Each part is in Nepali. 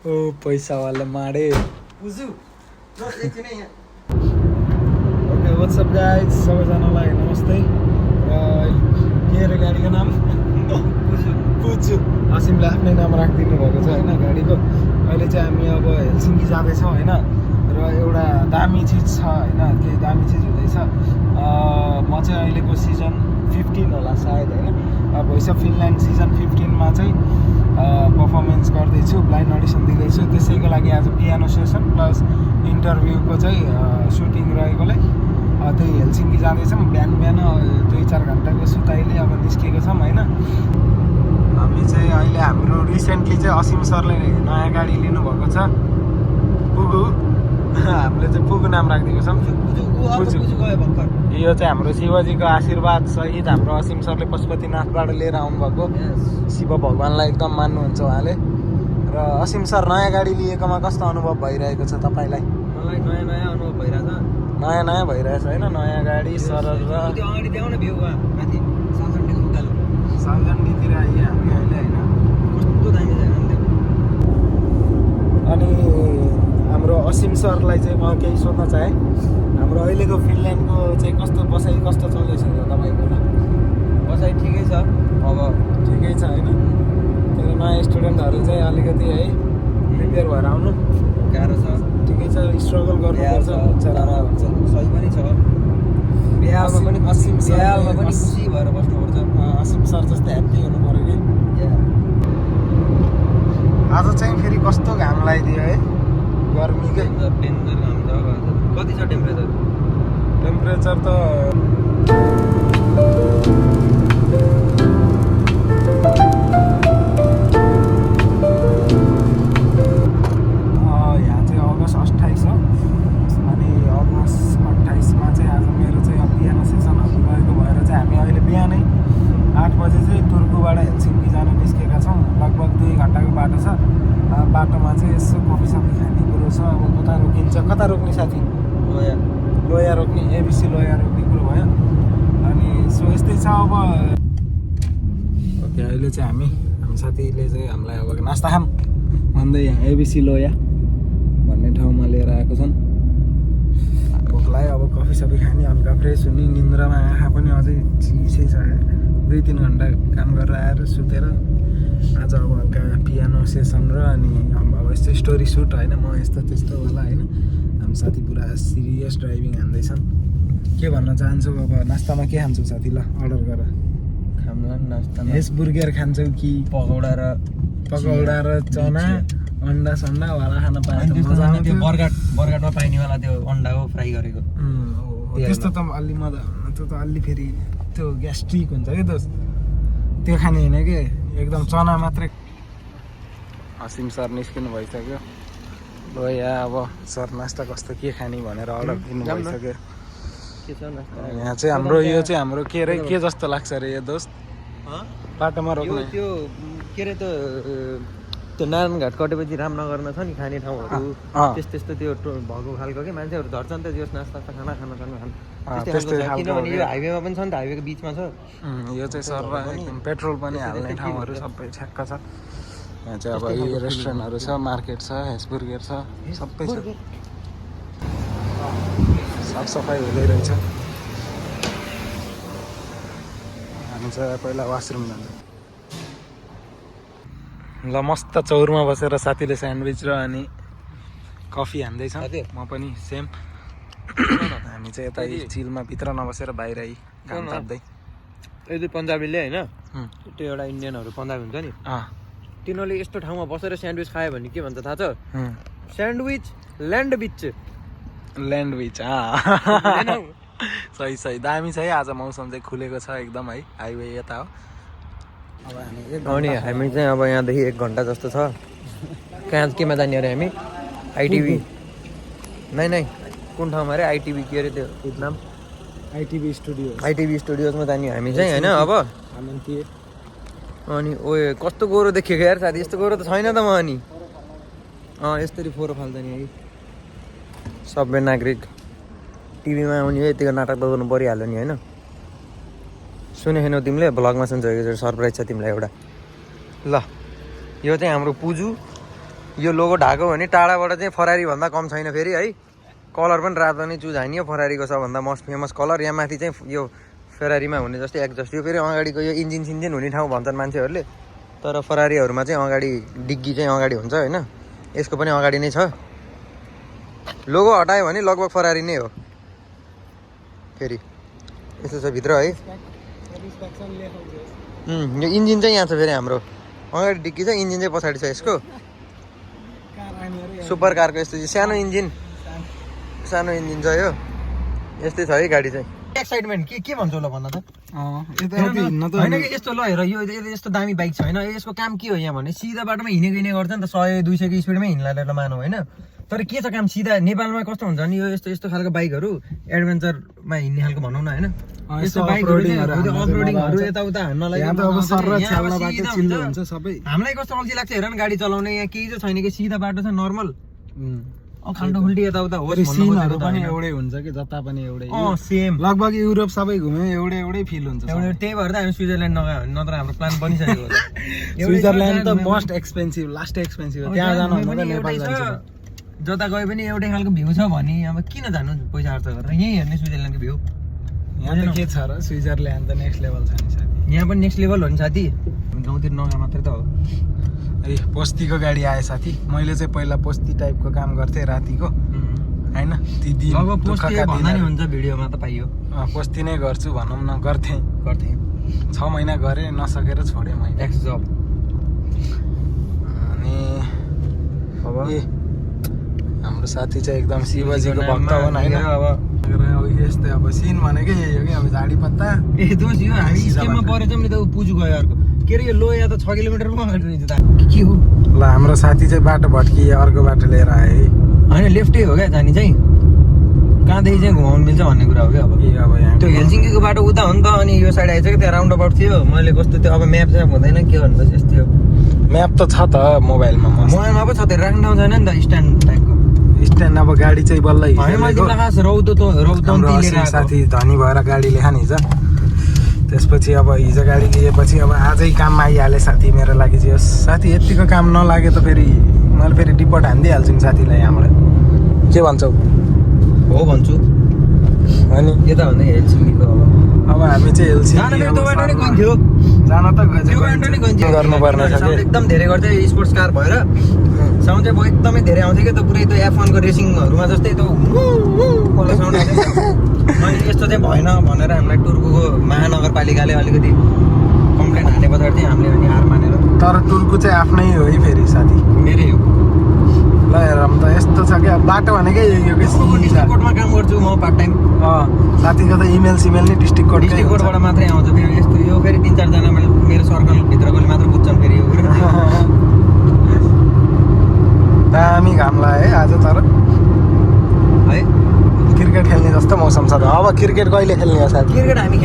ओ पैसा वाले मारे पुजु ल एकछिन है यहाँ ओके व्हाट्सअप गाइज सबैजनालाई नमस्ते के अरे गाडीको नाम पुजु असिमले आफ्नै नाम राखिदिनु भएको छ होइन गाडीको अहिले चाहिँ हामी अब हेलसिङ्की जाँदैछौँ होइन र एउटा दामी चिज छ होइन केही दामी चिज हुँदैछ म चाहिँ अहिलेको सिजन 15 होला सायद होइन भोइस अफ फिनल्यान्ड सिजन 15मा चाहिँ पर्फर्मेन्स गर्दैछु ब्लाइन्ड अडिसन दिँदैछु त्यसैको लागि आज पियानो सेसन प्लस इन्टरभ्यूको चाहिँ सुटिङ रहेकोले त्यही हेलसिङ्की जाँदैछौँ बिहान 2-4 घन्टाको सुताइले अब निस्किएको छौँ होइन हामी चाहिँ अहिले हाम्रो रिसेन्टली चाहिँ असिम सरले नयाँ गाडी लिनुभएको छ पुगु हामीले चाहिँ पुगु नाम राखिदिएको छौँ यो चाहिँ हाम्रो शिवजीको आशीर्वाद सहित हाम्रो असिम सरले पशुपतिनाथबाट लिएर आउनुभएको शिव भगवान्लाई एकदम मान्नुहुन्छ उहाँले र असिम सर नयाँ गाडी लिएकोमा कस्तो अनुभव भइरहेको छ तपाईँलाई मलाई नयाँ अनुभव भइरहेछ नयाँ भइरहेछ होइन नयाँ गाडी सरल र त्यो अगाडि देऊ न भ्यू माथि सालजन्डीको उकालो सालजन्डीतिर आइए हामी अहिले होइन कस्तो दामी छैन नि त्यो अनि हाम्रो असिम सरलाई चाहिँ म केही सोध्न चाहेँ हाम्रो अहिलेको फिनल्यान्डको चाहिँ बसाइ कस्तो चल्दैछ तपाईँको बसाइ ठिकै छ अब ठिकै छ होइन तर नयाँ स्टुडेन्टहरू चाहिँ अलिकति है प्रिपेयर भएर आउनु गाह्रो छ ठिकै छ स्ट्रगल गर्नुपर्छ सही पनि छ बिहारमा पनि खुसी भएर बस्नुपर्छ असिम सर जस्तो ह्याप्पी हुनु पऱ्यो कि आज चाहिँ फेरि कस्तो घाम लगाइदियो है गर्मीकै डेन्जर घाम छ कति छ टेम्परेचर त यहाँ चाहिँ अगस्त 28 हो अनि अगस्त 28मा चाहिँ आज मेरो चाहिँ अब पियानो सेसनहरू रहेको भएर चाहिँ हामी अहिले बिहानै 8 बजे चाहिँ तुर्कुबाट हेलसिङ्की जान निस्केका छौँ लगभग 2 घन्टाको बाटो छ बाटोमा चाहिँ यसो कफी सफी खाने कुरो छ अब कता रोक्ने साथी लोया रोक्ने एबिसी लोया रोक्ने कुरो भयो अनि सो यस्तै छ अब ओके अहिले चाहिँ हामी साथीले चाहिँ हामीलाई अब नास्ता खाम भन्दै यहाँ एबिसी लोया भन्ने ठाउँमा लिएर आएको छन् भोकलाई अब कफी सफी खाने हल्का फ्रेस हुने निन्द्रामा आँखा पनि अझै चिसै छ 2-3 घन्टा काम गरेर आएर सुतेर आज अब हल्का पियानो सेसन र अनि अब यस्तो स्टोरी सुट होइन म यस्तो त्यस्तो होला होइन हामी साथी पुरा सिरियस ड्राइभिङ हान्दैछन् के भन्न चाहन्छौ अब नास्तामा के खान्छौ साथी ल अर्डर गर खाना नास्तामा भेज बुर्गर खान्छौ कि पकौडा र चना अन्डा सन्डा वाला खान पाए मजा आउँथ्यो त्यो बर्गरमा पाइनेवाला त्यो अन्डा हो फ्राई गरेको त्यस्तो त अलि मजा त्यो त अलि फेरि त्यो ग्यास्ट्रिक हुन्छ कि दोस्त त्यो खाने होइन कि एकदम चना मात्रै असिम सर निस्किनु भइसक्यो ल यहाँ अब सर नास्ता कस्तो के खाने भनेर अर्डर दिनु भइसक्यो यहाँ चाहिँ हाम्रो यो चाहिँ हाम्रो के अरे के जस्तो लाग्छ अरे यो दोस्त बाटोमा रोक्ने त्यो के अरे त्यो नारायण घाट कटेपछि रामनगरमा छ नि खाने ठाउँहरू त्यस्तो त्यो भएको खालको कि मान्छेहरू झर्छन् त त्यो नास्ता खाना किनभने यो हाइवेमा पनि छ नि त हाइवेको बिचमा छ यो चाहिँ सर पेट्रोल पनि हाल्ने ठाउँहरू सबै ठ्याक्क छ यहाँ चाहिँ अब यो रेस्टुरेन्टहरू छ मार्केट छ हेसबुर्गर छ सबै छ साफसफाइ हुँदै रहेछ हामी चाहिँ पहिला वासरुम जान्छ ल मस्त चौरमा बसेर साथीले स्यान्डविच र अनि कफी हान्दैछ म पनि सेम हामी चाहिँ यता चिलमा भित्र नबसेर बाहिर काम ताप्दै यदि पन्जाबीले होइन त्यो एउटा इन्डियनहरू पन्जाबी हुन्छ नि तिनीहरूले यस्तो ठाउँमा बसेर स्यान्डविच खायो भने के भन्छ थाहा छ स्यान्डविच ल्यान्डविच सही दामी छ है आज मौसम चाहिँ खुलेको छ एकदम है हाइवे यता हो अब हामी चाहिँ अब यहाँदेखि 1 घन्टा जस्तो छ कहाँ केमा जाने अरे हामी आइटिभी नै कुन ठाउँमा अरे आइटिभी के अरे त्यो नाम आइटिभी स्टुडियोजमा जाने हामी चाहिँ होइन अब अनि ओए कस्तो गोरो देखिएको यार साथी यस्तो गोरो त छैन त म अनि यसरी फोरो फाल्छ नि है सबै नागरिक टिभीमा आउने यतिको नाटक त गर्नु परिहाल्यो नि होइन सुनेको तिमीले भ्लगमा सुन्छ सरप्राइज छ तिमीलाई एउटा ल यो चाहिँ हाम्रो पुजु यो लोगो ढाको भने टाढाबाट चाहिँ फरारी भन्दा कम छैन फेरि है। कलर पनि रातो नै चुज हानियो, फरारीको सबभन्दा मोस्ट फेमस कलर। यहाँ माथि चाहिँ यो फेरारीमा हुने जस्तै एक्जस्ट, यो फेरि अगाडिको यो इन्जिन सिन्जिन हुने ठाउँ भन्छन् मान्छेहरूले, तर फरारीहरूमा चाहिँ अगाडि डिग्गी चाहिँ अगाडि हुन्छ होइन। यसको पनि अगाडि नै छ। लोगो हटायो भने लगभग फरारी नै हो। फेरि यस्तो छ भित्र है। यो इन्जिन चाहिँ यहाँ छ फेरि हाम्रो, अगाडि डिग्गी छ, इन्जिन चाहिँ पछाडि छ यसको। सुपर कारको यस्तो सानो इन्जिन छ यो। यस्तै छ है गाडी चाहिँ। एक्साइटमेन्ट के भन्छ होला भन्न त? होइन कि यस्तो ल हेर, यो यस्तो दामी बाइक छ होइन, यसको काम के हो यहाँ भने सिधा बाटोमा हिँडेको गर्छ नि त, 100-200 को स्पिडमै हिँड्ला मानौ होइन। तर के छ काम सिधा नेपालमा कस्तो हुन्छ नि, यो यस्तो खालको बाइकहरू एडभेन्चरमा हिँड्ने खालको भनौँ न होइन। यस्तो बाइकहरू अफरोडिङहरू यताउता हान्नलाई हामीलाई कस्तो अल्छी लाग्छ हेर न गाडी चलाउने। यहाँ केही चाहिँ छैन कि सिधा बाटो छ नर्मल, खाल्टो खुल्टी यताउता होस् सिनहरू पनि एउटै हुन्छ कि जता पनि एउटै सेम। लगभग युरोप सबै घुम्यो एउटै फिल हुन्छ। त्यही भएर त हामी स्विजरल्यान्ड नगयो भने नत्र हाम्रो प्लान बनिसकेको। स्विजरल्यान्ड त मोस्ट एक्सपेन्सिभ, लास्ट एक्सपेन्सिभ हो। त्यहाँ जानु भन्दा नेपाल जान्छ। जता गए पनि एउटै खालको भ्यू छ भने अब किन जानु पैसा खर्च गरेर, यहीँ हेर्ने स्विजरल्यान्डको भ्यू। यहाँ त के छ र, स्विजरल्यान्ड त नेक्स्ट लेभल छ नि साथी। यहाँ पनि नेक्स्ट लेभल हो नि साथी, गाउँतिर नगए मात्रै त हो। ए पोस्तीको गाडी आयो साथी। मैले चाहिँ पहिला पोस्ती टाइपको काम गर्थेँ रातिको होइन। ती दिन अब पोस्ती भन्दा नि हुन्छ भिडियोमा त पाइयो। पोस्ती नै गर्छु भनौँ न, गर्थेँ 6 महिना गरेँ, नसकेर छोडेँ मैले एक्स जब। अनि अब हाम्रो साथी चाहिँ एकदम शिवजीको भक्त हो होइन। अब यस्तै अब सिन भनेकै यही हो कि अब झाडी पत्ता। ए दोस्त यो हामी स्टेपमा परेछौँ नि त, पुजु गयो अर्को के अरे यो लोया त 6 किलोमिटर पो अगाडि रहेछ त के हो। ल हाम्रो साथी चाहिँ बाटो भट्किए, अर्को बाटो लिएर आयो है। होइन लेफ्टै हो क्या जाने चाहिँ, कहाँदेखि चाहिँ घुमाउनु मिल्छ भन्ने कुरा हो क्या। अब यहाँ त्यो हेलसिङ्कीको बाटो उता हो नि त, अनि यो साइड आइसक्यो त्यहाँ राउन्ड अबाउट थियो। मैले कस्तो त्यो अब म्याप चाहिँ हुँदैन के भन्नु यस्तै हो। म्याप त छ त मोबाइलमा पो छ, त्यो राख्ने ठाउँ छैन नि त स्ट्यान्ड टाइपको। स्ट्यान्ड अब गाडी चाहिँ बल्ल साथी धनी भएर गाडी ल्याए नि हिजो। त्यसपछि अब हिजो गाडी लिएपछि अब आजै काममा आइहालेँ साथी मेरो लागि चाहिँ। साथी यतिको काम नलागे त फेरि मैले फेरि डिपोर्ट हानिदिइहाल्छु नि साथीलाई यहाँबाट। के भन्छौ? हो भन्छु। अनि यता भन्दा हेलसिङ्कीको अब हामी चाहिँ हेलसिङ्की जान त गर्नुपर्ने छ। एकदम धेरै गर्थ्यो स्पोर्ट्स कार भएर साउन्ड चाहिँ एकदमै धेरै आउँथ्यो क्या त, पुरै त्यो F1 को रेसिङहरूमा जस्तै त्यो साउन्ड आउँथ्यो। अनि यस्तो चाहिँ भएन भनेर हामीलाई टुर्कुको महानगरपालिकाले अलिकति कम्प्लेन हाने पछाडि चाहिँ हामीले अनि हार मानेर। तर टुर्कु चाहिँ आफ्नै हो है फेरि साथी, मेरै हो। ल हेर त यस्तो छ क्या बाटो भनेकै यो डिस्ट्रिक्ट कोर्टमा काम गर्छु म पार्ट टाइम। साथीको त इमेल सिमेल नि डिस्ट्रिक्ट कोर्टबाट मात्रै आउँछ फेरि यस्तो। यो फेरि 3-4 जना मेरो सर्कलभित्रकोले मात्र बुझ्छन् फेरि यो कुरा। दामी घाम लाग्यो है आज, तर है क्रिकेट खेल्ने जस्तो मौसम छ। अब क्रिकेट कहिले खेल्ने हो साथी? क्रिकेट हामी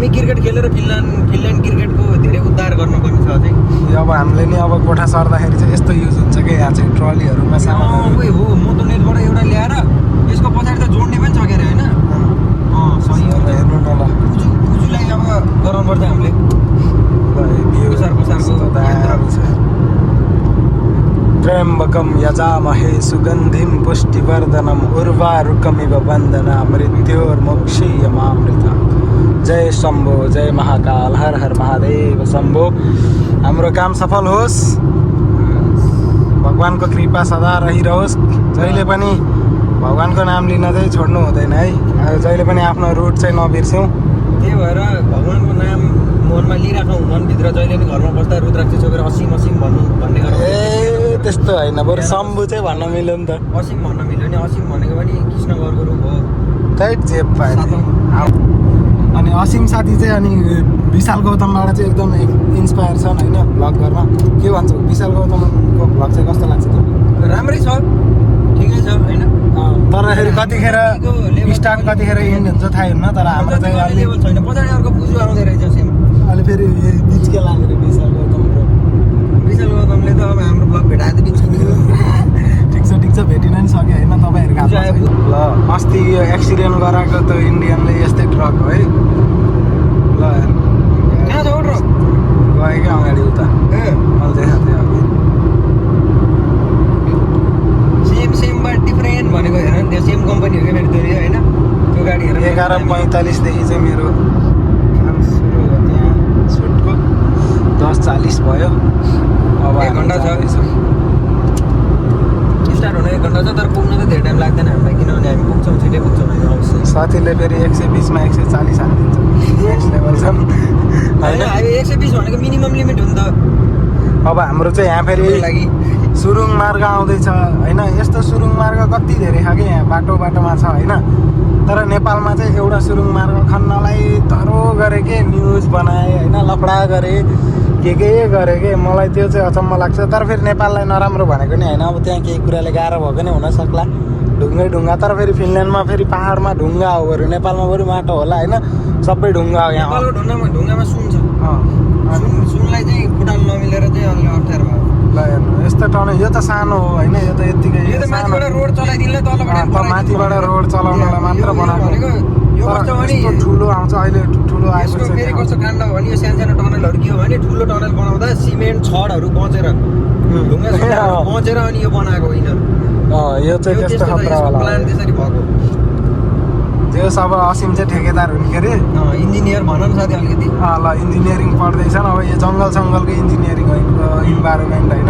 क्रिकेट खेलेर फिनल्यान्ड क्रिकेटको धेरै उद्धार गर्नुपर्ने छ चाहिँ। अब हामीले नि अब कोठा सर्दाखेरि चाहिँ यस्तो युज हुन्छ कि यहाँ चाहिँ ट्रलीहरूमा सामानहरू हो। मोटो नेटबाट एउटा ल्याएर यसको पछाडि त जोड्ने पनि छ के अरे होइन। सही हो, हेर्नु न ल। पुजुलाई अब गराउनुपर्छ हामीले। त्र्यम्बकम यजामहे सुगन्धिं पुष्टिवर्धनम् उर्वारुकमिव वन्दना मृत्योर्मोक्षीयमामृता। जय शम्भो, जय महाकाल, हर हर महादेव शम्भो। हाम्रो काम सफल होस्, भगवानको कृपा सदा रहिरहोस्। जहिले पनि भगवानको नाम लिन चाहिँ छोड्नु हुँदैन है। जहिले पनि आफ्नो रुट चाहिँ नबिर्स्यौँ। त्यही भएर भगवानको नाम मनमा लिइराखौँ, मनभित्र जहिले पनि घरमा बस्दा रुद्राक्ष छोपेर असीम भन्नु भन्ने गरौँ। ए त्यस्तो होइन, बरु शम्भु चाहिँ भन्न मिल्यो नि त। असीम भन्न मिल्यो नि, असीम भनेको पनि कृष्ण गरको रूप हो। टाइट जेब पाए। अनि असीम साथी चाहिँ अनि विशाल गौतमबाट चाहिँ एकदम इन्सपायर छन् होइन भ्लग गर्न। के भन्छौ विशाल गौतमको भ्लग चाहिँ कस्तो लाग्छ त? राम्रै छ, ठिकै छ होइन। तर फेरि कतिखेर स्टार्ट कतिखेर एन्ड हुन्छ थाहै हुन्न। तर हाम्रो चाहिँ अहिले छैन, पछाडि अर्को पुजु आउँदै रहेछ सेम। अहिले फेरि बिचकै लागेर विशाल गौतमले त अब हाम्रो ब्लग भेटाए त बिच ठिक छ भेटिन नि सक्यो होइन तपाईँहरूको। ल अस्ति यो एक्सिडेन्ट गराएको त इन्डियनले यस्तै ट्रक हो है। ल कहाँ छ ट्रक? गयो क्या अगाडि उता। मैले देखाएको थिएँ अघि। भयो अब 1 घन्टा छ। जाँदैछौँ। स्टार्ट हुन 1 घन्टा छ, तर पुग्न त धेरै टाइम लाग्दैन हामीलाई, किनभने हामी पुग्छौँ, छिटै पुग्छौँ हामी अवश्य। साथीले फेरि 120 मा 140 हालिदिन्छ नेक्स्ट लेभल छ होइन, हाइवे 120 भनेको मिनिमम लिमिट हो नि त अब हाम्रो चाहिँ यहाँ फेरि लागि। सुरुङ मार्ग आउँदैछ होइन। यस्तो सुरुङ मार्ग कति धेरै छ कि यहाँ बाटोमा छ होइन। तर नेपालमा चाहिँ एउटा सुरुङ मार्ग खन्नलाई धरो गरे के न्युज बनाए होइन, लफडा गरे के गरे के। मलाई त्यो चाहिँ अचम्म लाग्छ। तर फेरि नेपाललाई नराम्रो भनेको नि होइन। अब त्यहाँ केही कुराले गाह्रो भएको नै हुनसक्ला, ढुङ्गा। तर फेरि फिनल्यान्डमा फेरि पाहाडमा ढुङ्गा हो बरु, नेपालमा बरु माटो होला होइन। सबै ढुङ्गा हो यहाँ। नेपालको ढुङ्गामा सुन छ। सुनलाई चाहिँ फुटाल्नु नमिलेर चाहिँ अलि अप्ठ्यारो भयो। ल हेर्नु यस्तो टनल, यो त सानो हो होइन, यो त यत्तिकै यो त माथिबाट रोड चलाइदिनले तलबाट माथिबाट रोड चलाउनलाई मात्र बनाएको। यो कस्तो भने यस्तो ठुलो आउँछ अहिले, ठुलो यसको आइसक्यो। फेरि कस्तो काण्ड हो भने यो सानो टनलहरू के हो भने ठुलो टनल बनाउँदा सिमेन्ट छडहरू बचेर ढुङ्गा बचेर अनि यो बनाएको होइन। यो चाहिँ त्यस्तो खतरावाला प्लान त्यसरी भएको। त्यो सब असिम चाहिँ ठेकेदार हुन् के अरे, इन्जिनियर भन न साथी अलिकति। ल इन्जिनियरिङ पढ्दैछन्। अब यो जङ्गलको इन्जिनियरिङ हो, इन्भाइरोमेन्ट होइन।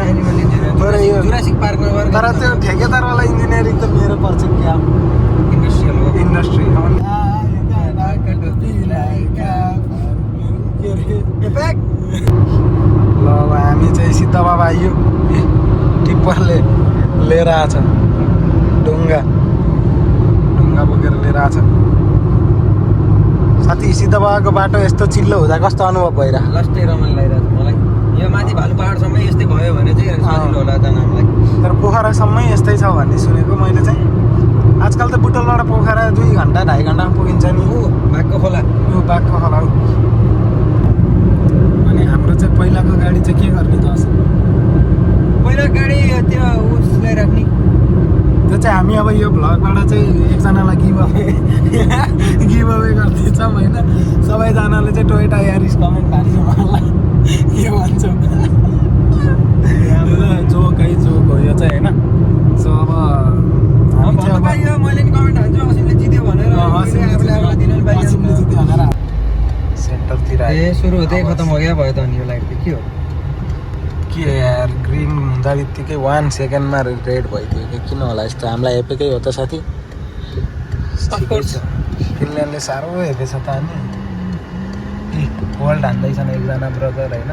तर यो जुरासिक पार्कमा गएर तर त्यो ठेकेदारवाला इन्जिनियरिङ त मेरो पर्छ क्या, इन्डस्ट्रियल हो। इन्डस्ट्री। ल अब हामी चाहिँ सिद्ध बाबा आइयो, टिप्परले लिएर आछ, ढुङ्गा बोकेर लिएर आछ। साथी सिद्ध बाबाको बाटो यस्तो चिल्लो हुँदा कस्तो अनुभव भइरहेको? लास्टै रमाइलो लागिरहेको छ मलाई। यो माथि भालु पहाडसम्मै यस्तै भयो भने चाहिँ सजिलो होला जान हामीलाई। तर पोखरासम्मै यस्तै छ भन्ने सुनेको मैले चाहिँ। आजकल त बुटलबाट पोखरा 2 घन्टा 2.5 घन्टामा पुगिन्छ नि। बाघको खोला, यो बाघको खोला हो। अनि हाम्रो चाहिँ पहिलाको गाडी चाहिँ के गर्ने त असल? पहिला गाडी त्यो उसलाई राख्ने। त्यो चाहिँ हामी अब यो भ्लगबाट चाहिँ एकजनालाई गिभ अवे गर्दैछौँ होइन। सबैजनाले चाहिँ टोयोटा यारिस कमेन्ट हाल्नु मलाई के भन्छौ? जोक हो यो चाहिँ होइन। सो अब मैले नि कमेन्ट हाल्छु असिमले जित्यो भनेर, असिमले जित्यो भनेर सेन्टरतिर सुरु हुँदै खतम हो गया भयो त अनि यो लाइट त के हो? के यार ग्रिन हुँदा बित्तिकै 1 सेकेन्डमा रेड भइदियो कि किन होला यस्तो? हामीलाई हेपेकै हो त साथी। फिनल्यान्डले साह्रो हेपेछ त अनि। वर्ल्ड हान्दैछन् एकजना ब्रदर होइन।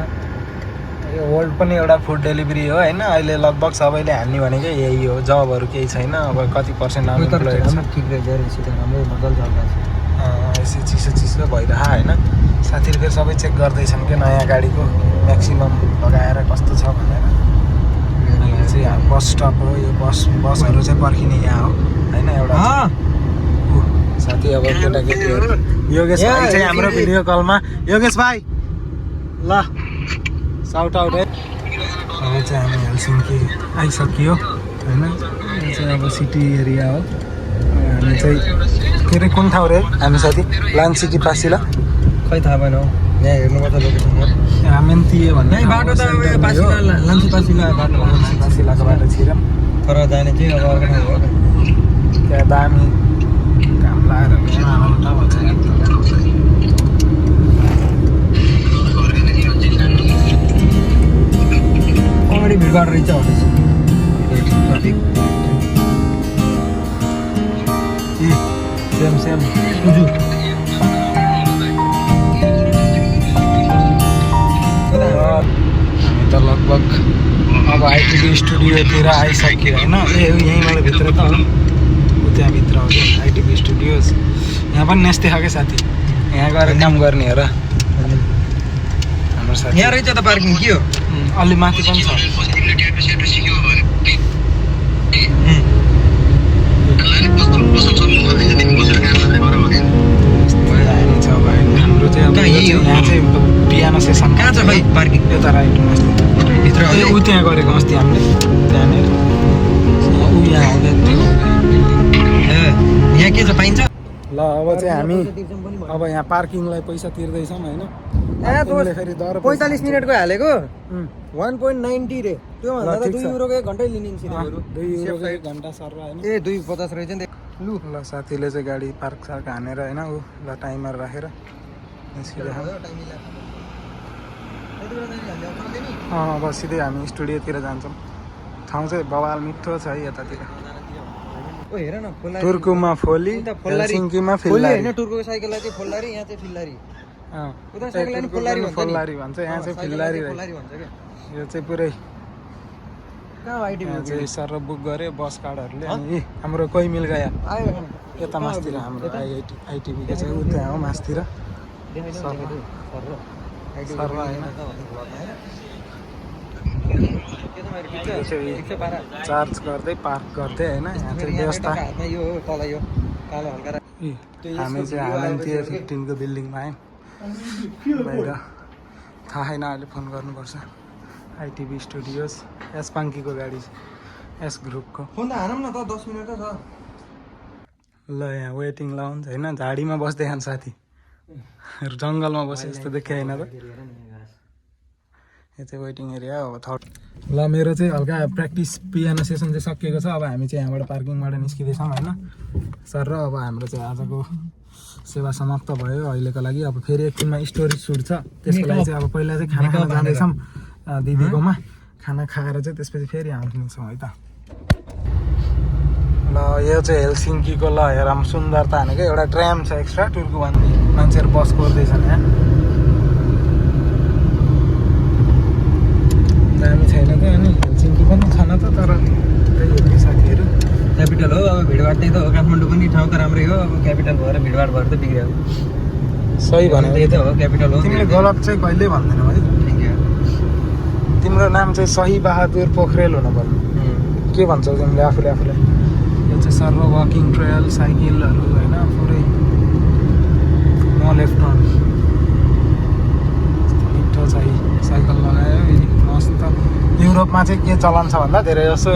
यो वर्ल्ड पनि एउटा फुड डेलिभरी हो होइन। अहिले लगभग सबैले हान्ने भनेकै यही हो, जबहरू केही छैन। अब कति पर्सेन्ट अनइम्प्लोइड छ। ठिक रहेछ राम्रो मजाले चल्दैछ। यसो चिसो भइरह होइन। साथीले फेरि सबै चेक गर्दैछन् क्या नयाँ गाडीको म्याक्सिमम लगाएर कस्तो छ भनेर। यो चाहिँ बस स्टप हो, यो बसहरू चाहिँ पर्खिने यहाँ हो होइन एउटा। साथी अब केटाकेटीहरू योगेश भाइ चाहिँ हाम्रो भिडियो कलमा। योगेश भाइ ल साउट आउट है। अब चाहिँ हामी हेलसिङ्की आइसकियो होइन। यो चाहिँ अब सिटी एरिया हो। हामी चाहिँ के अरे कुन ठाउँ रे हामी साथी? लान्सिटी पासिला खै थाहा भएन हौ, यहाँ हेर्नुपर्छ लोकेसन। मेन्तिए भन्ने बाटो त लान्सी पासिला बाटो, पासिलाको बाटो छिरौँ। तर जाने चाहिँ अब अर्को ठाउँ हो। त्यहाँ दामी काम लगाएर अलरेडी भिडभाड रहेछ ट्राफिक। सेम बुझु हामी त लगभग अब आइटिबी स्टुडियोतिर आइसक्यो होइन। यहीँ मलाई भित्र त हो, त्यहाँ भित्र हो क्या आइटिबी स्टुडियोज। यहाँ पनि नेस्ते छ क्या साथी, यहाँ गएर काम गर्ने हो र हाम्रो साथी। यहाँ रहेछ त पार्किङ के हो? अलि माथि पनि छ। हाम्रो चाहिँ अब यहाँ चाहिँ पियानो सेसन कहाँ छ भाइ पार्किङ? यो त राइटमा अस्ति भित्र ऊ त्यहाँ गरेको अस्ति हामीले त्यहाँनिर। ऊ यहाँ आउँदैन त्यो। यहाँ के छ पाइन्छ? ल अब चाहिँ हामी अब यहाँ पार्किङलाई पैसा तिर्दैछौँ होइन। फेरि दर 45 मिनटको हालेको 1.90 रे। त्यो भन्दा त 2 युरोको 1 घन्टै लिने नि सिधैहरु। 2 युरोको 1 घन्टा सर होइन। ए 2.50 रहेछ नि। लु ल साथीले चाहिँ गाडी पार्क सार्क हानेर होइन ऊ ल टाइमर राखेर निस्किरहेको। अब सिधै हामी स्टुडियोतिर जान्छौँ। ठाउँ चाहिँ बवाल मिठो छ है यतातिर। ओ हेर न फोल्लारी तुर्कुमा फोली, हेलसिङ्कीमा फोल्ली फिल्लारी। हैन टुर्कुको साइकललाई चाहिँ फोल्लारी यहाँ चाहिँ फिल्लारी उता त्यही साइकललाई नि फोल्लारी भन्छ नि फोल्लारी भन्छ, यहाँ चाहिँ फिल्लारी रहेछ। फोल्लारी भन्छ के यो चाहिँ पुरै कहाँ आइटिभी यहाँ चाहिँ सर बुक गऱ्यो बस कार्डहरूले। अनि हाम्रो कोही मिल गया आयो यता मासतिर हाम्रो आइटिभीको चाहिँ उ त्यहाँ हो मासतिर। चार्ज गर्दै पार्क गर्दै होइन यहाँ चाहिँ व्यवस्था। यो तल यो कालो हल्का हामी चाहिँ हालेन्थ्यो 15 को बिल्डिङमा आयौँ बाहिर। थाहा छैन अहिले फोन गर्नुपर्छ। आइटिभी स्टुडियोज एस पाङ्कीको गाडी एस ग्रुपको। फोन त हानौँ न त 10 मिनट त छ। ल यहाँ वेटिङ लाउन्ज होइन, झाडीमा बस्दै खान्छ साथी, जङ्गलमा बसे जस्तो देखियो होइन त। यो चाहिँ वेटिङ एरिया अब थर्ड। ल मेरो चाहिँ हल्का प्र्याक्टिस पियानो सेसन चाहिँ सकिएको छ। अब हामी चाहिँ यहाँबाट पार्किङबाट निस्किँदैछौँ होइन सर। र अब हाम्रो चाहिँ आजको सेवा समाप्त भयो अहिलेको लागि। अब फेरि एकछिनमा स्टोरी सुट छ, त्यसको लागि चाहिँ अब पहिला चाहिँ खाना खान जाँदैछौँ दिदीकोमा। खाना खाएर चाहिँ त्यसपछि फेरि आउँछौँ है त। ल यो चाहिँ हेलसिङ्कीको ल हेर सुन्दरता भनेको एउटा ट्राम छ एक्स्ट्रा टुर्कु भन्ने। मान्छेहरू बस कोर्दैछन् यहाँ। दामी छैन त अनि हेलसिङ्की पनि छैन त, तर त्यही हो कि साथीहरू। क्यापिटल हो अब भिडभाड त्यही त हो। काठमाडौँ पनि ठाउँ त राम्रै हो, अब क्यापिटल भएर भिडभाड भएर त बिग्रियो। सही भने त्यही त हो क्यापिटल हो। तिमीले गलत चाहिँ कहिले भन्दैनौ है। तिम्रो नाम चाहिँ सही बहादुर पोखरेल हुनु पर्ने। के भन्छौ तिमीले आफूले आफूलाई? यो चाहिँ सर्व वकिङ ट्रेल साइकलहरू होइन पुरै। म लेफ्ट टर्न मिठो छ है, साइकल लगायो मस्त। युरोपमा चाहिँ के चलन छ भन्दा धेरै जसो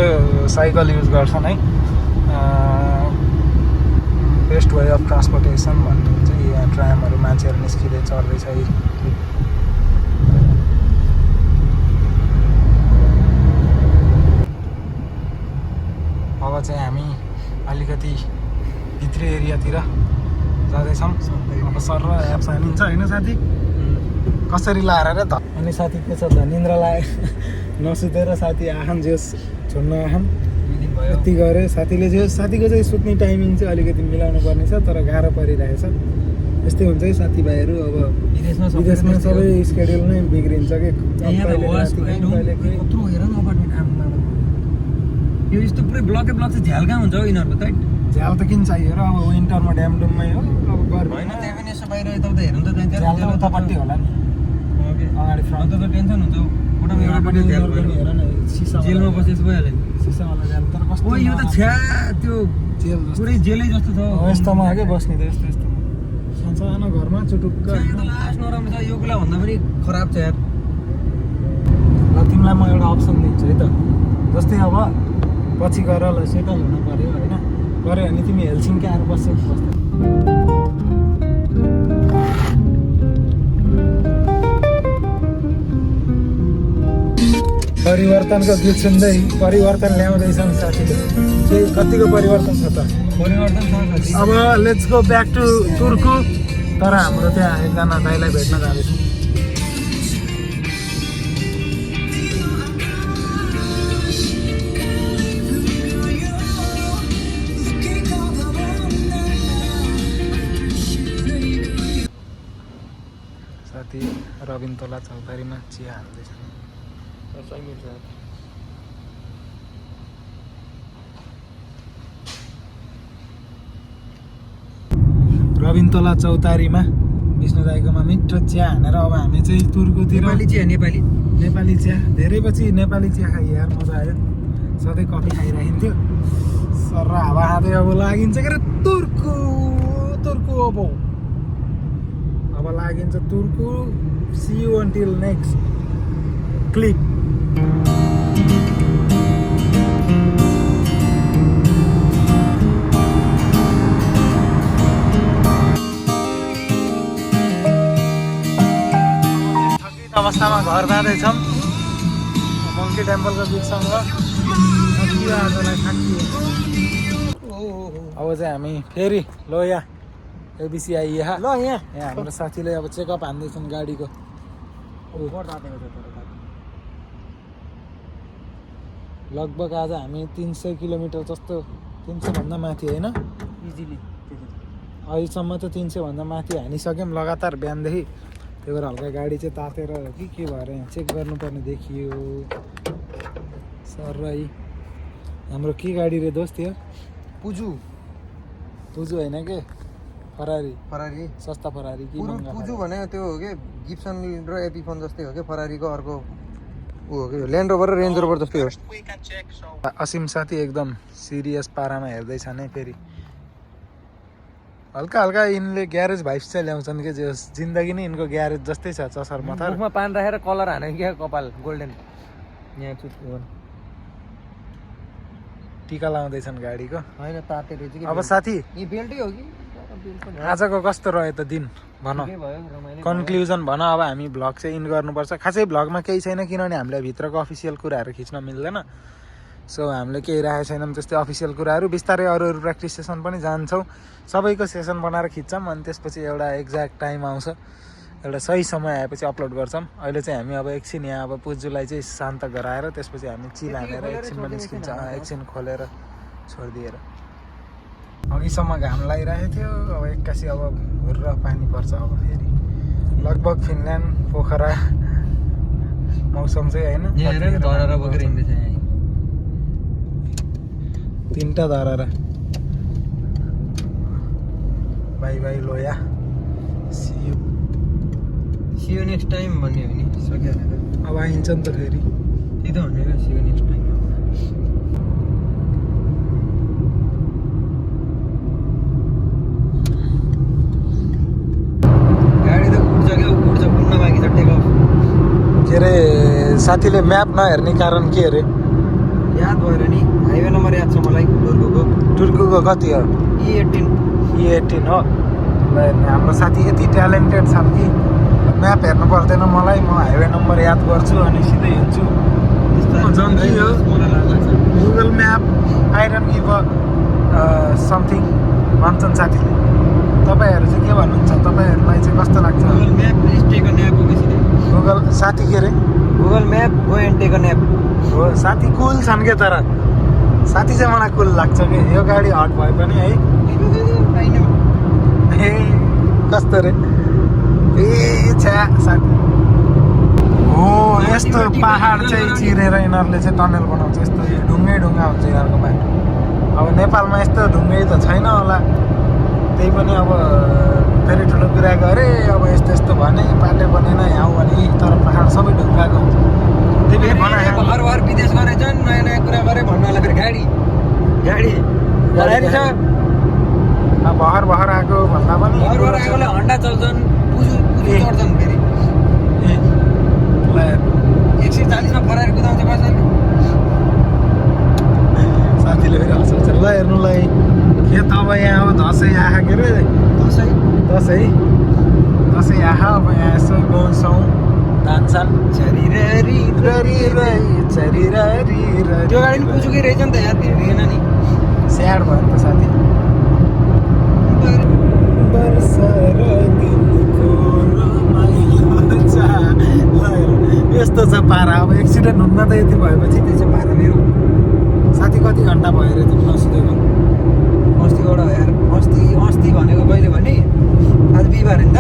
साइकल युज गर्छन् है। बेस्ट वे अफ ट्रान्सपोर्टेसन भन्ने चाहिँ यहाँ ट्रामहरू मान्छेहरू निस्किँदै चढ्दैछ है। अब चाहिँ हामी अलिकति भित्री एरियातिर जाँदैछौँ। अब सर र एप्स हानिन्छ होइन साथी? कसरी लाएर र त? अनि साथी के छ त, निन्द्रा लाग्यो नसुतेर साथी आहान जोस् छोड्न आहान यति गऱ्यो साथीले। जो साथीको चाहिँ सुत्ने टाइमिङ चाहिँ अलिकति मिलाउनु पर्ने छ, तर गाह्रो परिरहेछ। यस्तै हुन्छ है साथीभाइहरू। अब विदेशमा सबै स्केड्युल नै बिग्रिन्छ कि। यो यस्तो पुरै ब्लकै ब्लक चाहिँ झ्याल कहाँ हुन्छ हौ यिनीहरूको त? झ्याल त किन चाहियो र? अब विन्टरमा ड्यामडुममै हो, अब गर्मी होइन त्यहाँ पनि यसो बाहिर यताउता हेर्नु त चाहिन्छ। झ्याल त उतापट्टि होला नि, अगाडि फ्रन्ट त टेन्सन हुन्छ हौ। एउटापट्टि झ्याल पनि हेर न, सिसा जेलमा बसेछ भइहाल्यो नि। सिसावाला झ्याल। तर कस्तो ओ यो त छ्या त्यो जेल पुरै जेलै जस्तो छ हो यस्तोमा के बस्ने त। यस्तो यस्तो सानो घरमा चुटुक्क। यो त लास्ट नराम्रो छ, यो कुरा भन्दा पनि खराब छ यार। ल तिमीलाई म एउटा अप्सन दिन्छु है त। जस्तै अब पछि गएर ल सेटल हुनु पऱ्यो होइन, पऱ्यो भने तिमी हेलसिङ्की आएर बस्छौ कि बस्दैन? परिवर्तनको गीत सुन्दै परिवर्तन ल्याउँदैछन् साथीले। के कतिको परिवर्तन छ त? परिवर्तन छ साथी। अब लेट्स गो ब्याक टु तुर्कु। तर हाम्रो त्यहाँ एकजना दाइलाई भेट्न जाँदैछौँ। साथी रबिनतोला चौतारीमा चिया हाल्दैछन्। रबिनतोला चौतारीमा विष्णु दाइकोमा मिठो चिया हानेर अब हामी चाहिँ तुर्कुतिर। नेपाली चिया नेपाली चिया धेरै पछि नेपाली चिया खाइ यार मजा आयो। सधैँ कफी खाइराखिन्थ्यो। सर हावा हाँदै अब लागिन्छ के अरे तुर्कु। अब लागिन्छ Turku. See you until next clip. अवस्थामा घर जाँदैछौँ मङ्की टेम्पलको बिचसँग। आजलाई थाकियो। अब चाहिँ हामी फेरि लोया एबिसी आइए ल यहाँ हाम्रो साथीले अब चेकअप हान्दैछन् गाडीको। लगभग आज हामी 300 किलोमिटर जस्तो 300 भन्दा माथि होइन इजिली अहिलेसम्म त 300 भन्दा माथि हानिसक्यौँ लगातार बिहानदेखि। त्यही भएर हल्का गाडी चाहिँ तातेर के भएर यहाँ चेक गर्नुपर्ने देखियो। सर हाम्रो के गाडी रे दोस्त थियो? पुजु होइन के फरारी सस्ता फरारी कि पुजु भने त्यो हो कि गिब्सन र एपिफोन जस्तै हो कि फरारीको अर्को ऊ हो कि ल्यान्ड रोभर र रेन्ज रोभर जस्तै हो। असीम साथी एकदम सिरियस पारामा हेर्दैछ नै फेरि। हल्का हल्का यिनले ग्यारेज भाइब्स चाहिँ ल्याउँछन् कि जे जिन्दगी नै यिनको ग्यारेज जस्तै छ चसर मथर। मुखमा पान राखेर कलर हाने क्या कपाल गोल्डन यहाँ चुट्यो टिका लाउँदैछन् गाडीको। होइन ताते रहेछ कि अब साथी यी बेल्टै हो कि आजको कस्तो रह्यो त दिन भन, कन्क्लुजन भन। अब हामी भ्लग चाहिँ इन गर्नुपर्छ। खासै भ्लगमा केही छैन किनभने हामीलाई भित्रको अफिसियल कुराहरू खिच्न मिल्दैन। सो हामीले केही राखेको छैनौँ त्यस्तै अफिसियल कुराहरू। बिस्तारै अरू प्र्याक्टिस सेसन पनि जान्छौँ। सबैको सेसन बनाएर खिच्छौँ अनि त्यसपछि एउटा एक्ज्याक्ट टाइम आउँछ, एउटा सही समय आएपछि अपलोड गर्छौँ। अहिले चाहिँ हामी अब एकछिन यहाँ अब पुजुलाई चाहिँ शान्त गराएर त्यसपछि हामी चिल हानेर एकछिनमा निस्किन्छ। एकछिन खोलेर छोडिदिएर अघिसम्म घाम लागिरहेको थियो। अब एक्कासी अब हुर्र पानी पर्छ। अब फेरि लगभग फिनल्यान्ड पोखरा मौसम चाहिँ होइन धरहरा बोकेर हिँड्दैछ यहाँ 3टा धरहरा। बाई बाई लोया, सी यु नेक्स्ट टाइम भन्ने हो नि सकिहाल्यो। अब आइन्छ नि त फेरि त्यही त भनेको सी यु नेक्स्ट टाइम। गाडी त उड्छ क्या उड्छ उड्न बाँकी छ टेक अफ। के अरे साथीले म्याप नहेर्ने कारण के अरे? याद भएर नि हाइवे नम्बर याद छ मलाई टुर्कुको कति हो? E18 हो। हाम्रो साथी यति ट्यालेन्टेड छन् कि म्याप हेर्नु पर्दैन मलाई, म हाइवे नम्बर याद गर्छु अनि सिधै हिँड्छु। जङ्गी हो Google map. I don't give a something भन्छन् साथीले। तपाईँहरू चाहिँ के भन्नुहुन्छ? तपाईँहरूलाई चाहिँ कस्तो लाग्छ? गुगल साथी के अरे? Google map go and take a nap हो। साथी कुल छन् क्या, तर साथी चाहिँ मलाई कुल लाग्छ कि यो गाडी हट भए पनि है। ए कस्तो रे? ए छ्या साथी हो। यस्तो पहाड चाहिँ चिरेर यिनीहरूले चाहिँ टनल बनाउँछ। यस्तो ढुङ्गै ढुङ्गा हुन्छ यिनीहरूको बाटो। अब नेपालमा यस्तो ढुङ्गै त छैन होला, त्यही पनि अब फेरि ठुलो कुरा गरे। अब यस्तो यस्तो भने बाटो बनेन यहाँ भने, तर पहाड सबै ढुङ्गाको हुन्छ। त्यही भर विदेश गरेछन् नयाँ नयाँ कुरा गरे भन्नुलाई फेरि गाडी छ। भर आएको भन्दा पनि भर आएकोले हन्डा चल्छन्, पुजु चढ्छन् फेरि 140 मा फरारी कुदाउँछ बस्छन्। साथीले फेरि हँसाउँछ ल हेर्नुलाई के त। अब यहाँ अब दसैँ आहा के अरे दसैँ आहा। अब यहाँ यसो गाउँछौँ नाच्छन् छरिररी त्यो गाडी पनि पुजुकै रहेछ नि त यार, हेरेन नि स्याड भयो नि त साथी। यस्तो छ पारा। अब एक्सिडेन्ट हुन्न त यति भएपछि त्यो चाहिँ पारा मेरो। साथी कति घन्टा भयो अरे तिमी नसुतेको? अस्तिबाट यार अस्ति भनेको कहिले भने आज बिहिबार होइन त,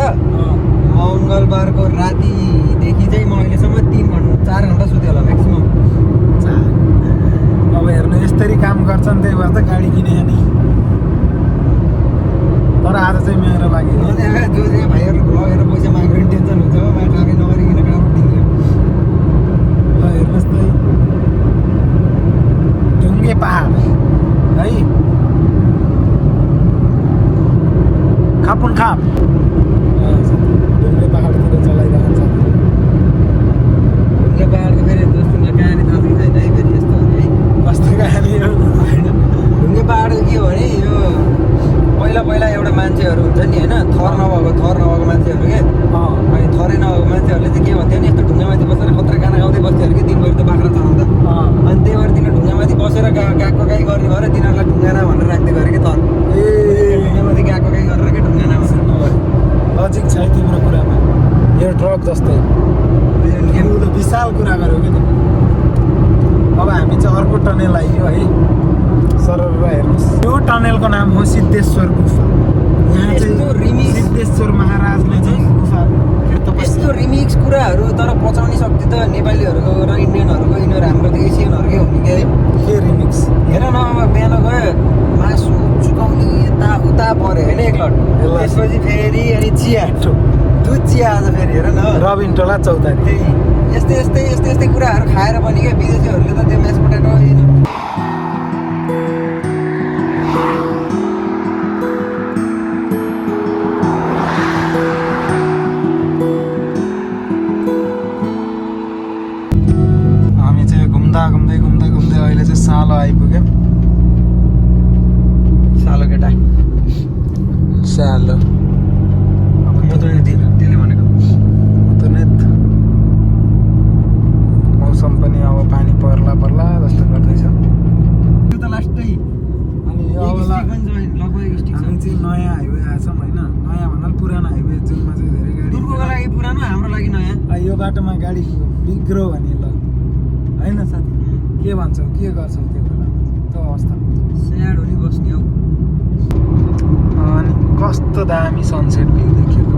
मङ्गलबारको रातिदेखि चाहिँ म अहिलेसम्म 4 घन्टा सुतेँ होला म्याक्सिमम्। अब हेर्नु यसरी काम गर्छन्, त्यही भएर त गाडी किने नि। तर आज चाहिँ मेरो लागि जो चाहिँ भाइहरू लगेर पैसा माग्यो भने टेन्सन हुन्छ। बाटो आगे नगरिकन काम दिन्छ। ल हेर्नुहोस् त ढुङ्गे पहाड है, खापुन खाप ढुङ्गे पहाडतिर चलाइरहन्छ। ढुङ्गे पहाडको फेरि दोस्तोलाई कहानी थाहा छैन है फेरि यस्तो है कस्तो कहानी हो? ढुङ्गे पहाडको के हो भने यो पहिला एउटा मान्छेहरू हुन्छ नि होइन, थर नभएको मान्छेहरू के। अनि थरै नभएको मान्छेहरूले चाहिँ के भन्थ्यो नि, यस्तो ढुङ्गामाथि बसेर खतरा गाना गाउँदै बस्थ्यो अरे कि दिनभरि त बाख्रा चलाउँछ। अनि त्यही भएर तिनीहरू ढुङ्गामाथि बसेर गएको गाई गर्ने भएर तिनीहरूलाई ढुङ्गाना भनेर राख्दै गरे कि थर। ढुङ्गामाथि गएको गाई गरेर के ढुङ्गाना लजिक छ है तिम्रो कुरामा। यो ट्रक जस्तै विशाल कुरा गर्यो कि तिमी। अब हामी चाहिँ अर्को टनेल आइयो है। सरर हेर्नुहोस्, यो टनेलको नाम हो सिद्धेश्वर गुफा। यहाँ चाहिँ सिद्धेश्वर महाराजले चाहिँ गुफा यस्तो रिमिक्स कुराहरू तर पचाउने शक्ति त नेपालीहरूको र इन्डियनहरूको यिनीहरू हाम्रो त एसियनहरूकै हुने क्या है। के रिमिक्स हेर न, अब बिहान गयो मासु चुकाउने यताउता पऱ्यो होइन एकलट, त्यसपछि फेरि अनि चिया, दुध चिया आज फेरि हेर न रबिन टोला चौतारी। त्यही यस्तै कुराहरू खाएर पनि क्या विदेशीहरूले त त्यो म्यास पोटेटो घुम्दै अहिले चाहिँ सालो आइपुग्यो। सालो केटा सालो अब त्यसले भनेको मौसम पनि अब पानी पर्ला जस्तो गर्दैछ। त्यो त लास्टै अनि लगभग स्टिक हामी चाहिँ नयाँ हाइवे आएछौँ होइन। नयाँ भन्नाले पुरानो हाइवे जुनमा चाहिँ धेरै गाडी, दुर्गोको लागि पुरानो, हाम्रो लागि नयाँ। यो बाटोमा गाडी बिग्रो भने ल होइन साथी, के भन्छौ, के गर्छौ त्यो बेलामा त्यो अवस्थामा स्याड हुने बस्ने हौ। अनि कस्तो दामी सनसेट भ्यू देखिएको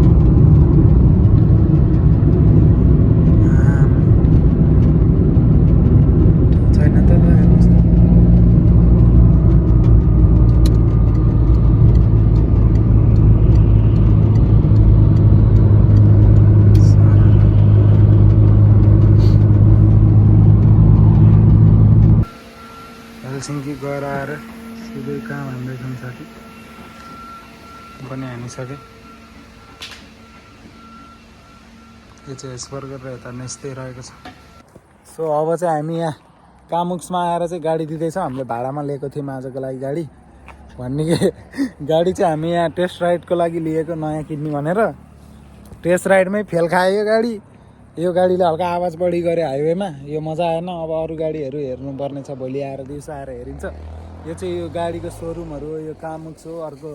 छैन त ल हेर्नुहोस् त। हेलसिङ्की गएर आएर सिधै काम हान्दैछौँ साथी, पनि हानिसकेँ। यो चाहिँ हेसबर्गर र यता नेस्दै रहेको छ। सो अब चाहिँ हामी यहाँ कामुक्समा आएर चाहिँ गाडी दिँदैछौँ। हामीले भाडामा लिएको थियौँ आजको लागि गाडी, भन्ने कि गाडी चाहिँ हामी यहाँ टेस्ट राइडको लागि लिएको, नयाँ किन्ने भनेर। टेस्ट राइडमै फेल खायो यो गाडी। यो गाडीले हल्का आवाज बढी गर्यो हाइवेमा, यो मजा आएन। अब अरू गाडीहरू हेर्नुपर्ने छ, भोलि आएर दिउँसो आएर हेरिन्छ। यो चाहिँ यो गाडीको सोरुमहरू हो, यो कामुक्स हो। अर्को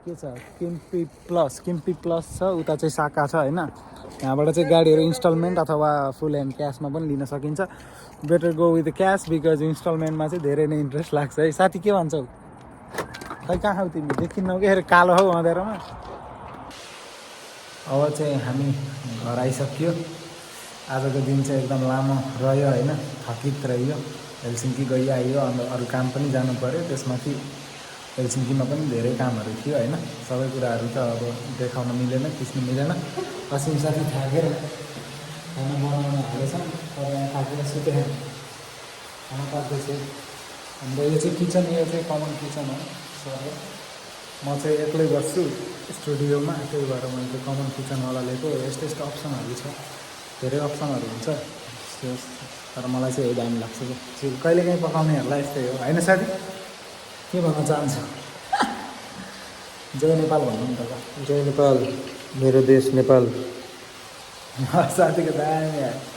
के छ, किम्पी प्लस छ, उता चाहिँ शाखा छ होइन। यहाँबाट चाहिँ गाडीहरू इन्स्टलमेन्ट अथवा फुल ह्यान्ड क्यासमा पनि लिन सकिन्छ। Better go with cash because इन्स्टलमेन्टमा चाहिँ धेरै नै इन्ट्रेस्ट लाग्छ है। साथी के भन्छौ? खै कहाँ हौ तिमी, देखिन्नौ कि कालो हौ अँध्यारोमा। अब चाहिँ हामी घर आइसक्यो। आजको दिन चाहिँ एकदम लामो रह्यो होइन, थकित रह्यो। हेलसिङ्की गइआइयो, अन्त अरू काम पनि जानु पऱ्यो। त्यसमाथि हेलसिङ्कीमा पनि धेरै कामहरू थियो होइन। सबै कुराहरू त अब देखाउन मिलेन, खिच्नु मिलेन। असिम साथी थाकेर खाना बनाउन हालेछन्, तर यहाँ थाकेर सुते खाना पाक्दैछ। हाम्रो यो चाहिँ किचन, यो चाहिँ कमन किचन हो। सर म चाहिँ एक्लै बस्छु स्टुडियोमा, त्यही भएर मैले त्यो कमन किचनवाला लिएको। यस्तो यस्तो अप्सनहरू छ, धेरै अप्सनहरू हुन्छ, तर मलाई चाहिँ यही दामी लाग्छ कि कहिलेकाहीँ पकाउनेहरूलाई यस्तै हो होइन साथी? के भन्न चाहन्छु? जय नेपाल भन्नु नि त। जय नेपाल, मेरो देश नेपाल। साथीको दामी आयो।